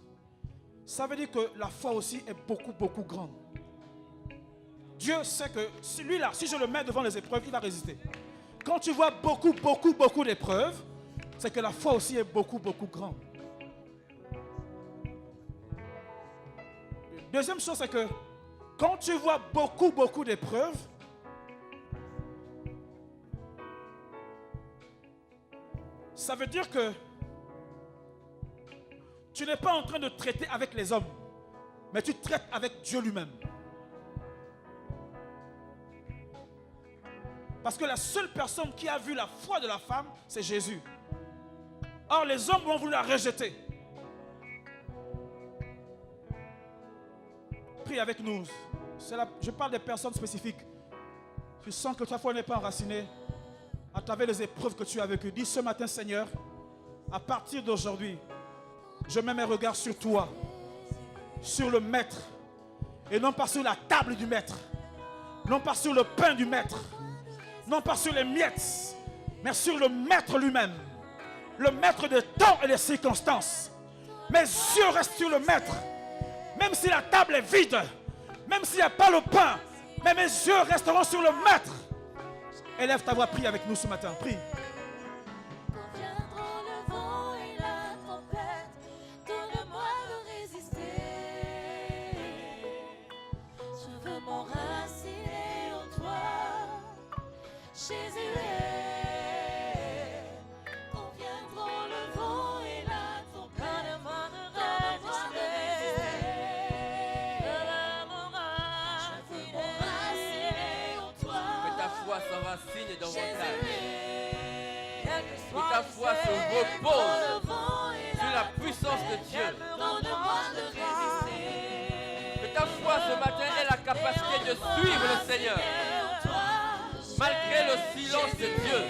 Ça veut dire que la foi aussi est beaucoup grande. Dieu sait que celui-là, si je le mets devant les épreuves, il va résister. Quand tu vois beaucoup d'épreuves, c'est que la foi aussi est beaucoup grande. Deuxième chose, c'est que quand tu vois beaucoup d'épreuves, ça veut dire que tu n'es pas en train de traiter avec les hommes, mais tu traites avec Dieu lui-même. Parce que la seule personne qui a vu la foi de la femme, c'est Jésus. Or, les hommes vont voulu la rejeter. Prie avec nous. Je parle des personnes spécifiques. Tu sens que ta foi n'est pas enracinée à travers les épreuves que tu as vécues. Dis ce matin, Seigneur, à partir d'aujourd'hui, je mets mes regards sur toi, sur le maître, et non pas sur la table du maître, non pas sur le pain du maître, non pas sur les miettes, mais sur le maître lui-même, le maître des temps et des circonstances. Mes yeux restent sur le maître, même si la table est vide, même s'il n'y a pas le pain, mais mes yeux resteront sur le maître. Élève ta voix, prie avec nous ce matin, prie. Que ta foi se repose sur la puissance de Dieu. Que ta foi ce matin ait la capacité de suivre le Seigneur. Malgré le silence de Dieu.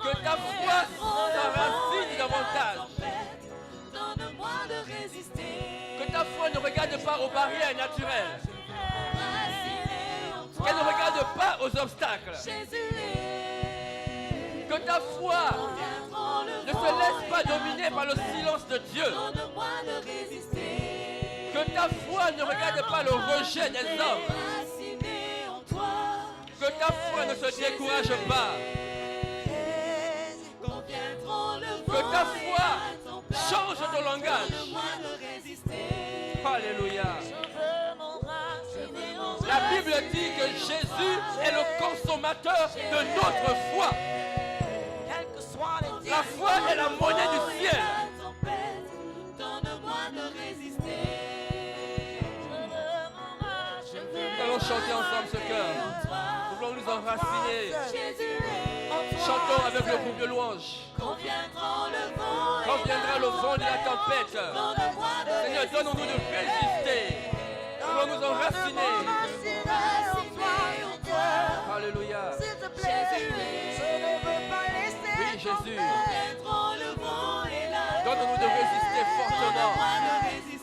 Que ta foi s'enracine davantage. Que ta foi ne regarde pas aux barrières naturelles. Qu'elle ne regarde pas aux obstacles. Que ta foi ne se laisse pas dominer par le silence de Dieu. Que ta foi ne regarde pas le rejet des hommes. Que ta foi ne se décourage pas. Que ta foi change de langage. Alléluia. La Bible dit que Jésus est le consommateur de notre foi. La foi est la monnaie du ciel. Nous allons chanter ensemble ce cœur. Nous voulons nous enraciner. Chantons avec le groupe de louanges. Quand viendra le vent de la tempête, Seigneur, donne-nous de résister. Nous voulons nous enraciner. Alléluia. Oui, Jésus. Donne-nous de résister fortement.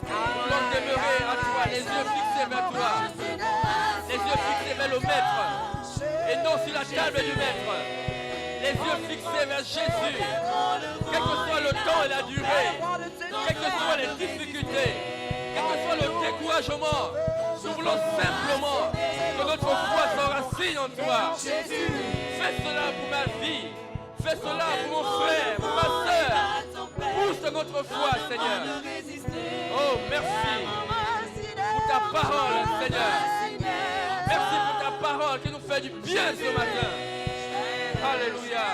Nous voulons demeurer à toi, les yeux fixés vers toi. Les yeux fixés vers le Maître. Et non sur la table du Maître. Les yeux fixés vers Jésus. Quel que soit le temps et la durée. Quelles que soient les difficultés. Quel que soit le découragement. Nous voulons simplement que notre foi s'enracine en toi. Fais cela pour ma vie. Fais cela pour mon frère, pour ma soeur. Pousse notre foi, Seigneur. Oh, merci pour ta parole, Seigneur. Merci pour ta parole qui nous fait du bien ce matin. Alléluia.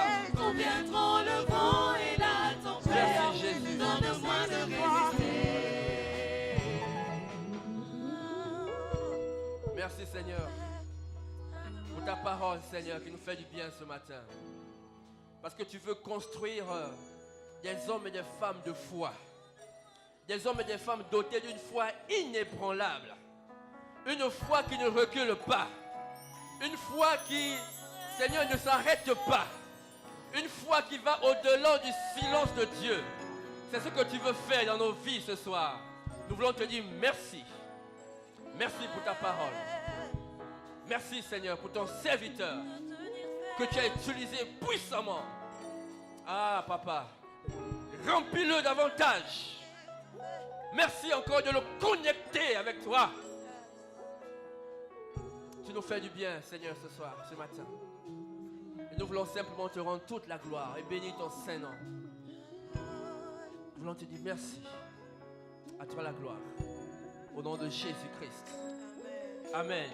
Merci, Jésus. Merci, Seigneur, pour ta parole, Seigneur, qui nous fait du bien ce matin. Parce que tu veux construire des hommes et des femmes de foi. Des hommes et des femmes dotés d'une foi inébranlable. Une foi qui ne recule pas. Une foi qui, Seigneur, ne s'arrête pas. Une foi qui va au-delà du silence de Dieu. C'est ce que tu veux faire dans nos vies ce soir. Nous voulons te dire merci. Merci pour ta parole. Merci, Seigneur, pour ton serviteur que tu as utilisé puissamment. Ah, Papa, remplis-le davantage. Merci encore de le connecter avec toi. Tu nous fais du bien, Seigneur, ce soir, ce matin. Et nous voulons simplement te rendre toute la gloire et bénir ton Saint-Nom. Nous voulons te dire merci. À toi la gloire. Au nom de Jésus-Christ. Amen.